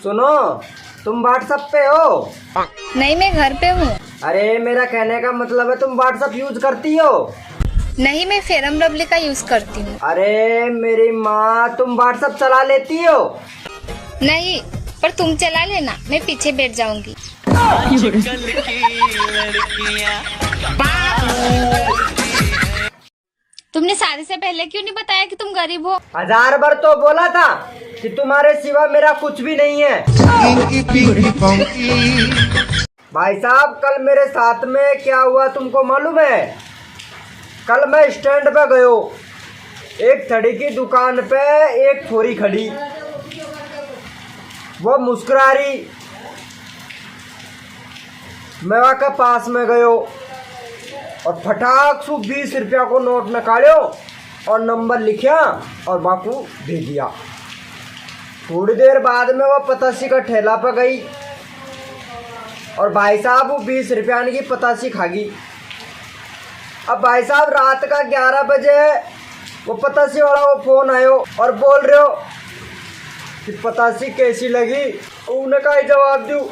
सुनो, तुम व्हाट्सएप पे हो? नहीं, मैं घर पे हूँ। अरे मेरा कहने का मतलब है तुम व्हाट्सएप यूज करती हो? नहीं, मैं फेरम लवली का यूज करती हूँ। अरे मेरी माँ, तुम व्हाट्सएप चला लेती हो? नहीं, पर तुम चला लेना, मैं पीछे बैठ जाऊंगी। तुमने शादी से पहले क्यों नहीं बताया कि तुम गरीब हो? 1000 बार तो बोला था कि तुम्हारे सिवा मेरा कुछ भी नहीं है। भाई साहब, कल मेरे साथ में क्या हुआ तुमको मालूम है? कल मैं स्टैंड पे गयो, एक थड़ी की दुकान पे एक छोरी खड़ी, वो मुस्कुरा रही। मैं वहाँ के पास में गयो और फटाक से 20 रुपया को नोट निकालो और नंबर लिखा और बाकू दे दिया। थोड़ी देर बाद में वो पतासी का ठेला पर गई और भाई साहब वो 20 रुपया की पतासी खा गई। अब भाई साहब रात का 11 बजे वो पतासी वाला वो फोन आयो और बोल रहे हो कि पतासी कैसी लगी? उन्हें का जवाब दूं?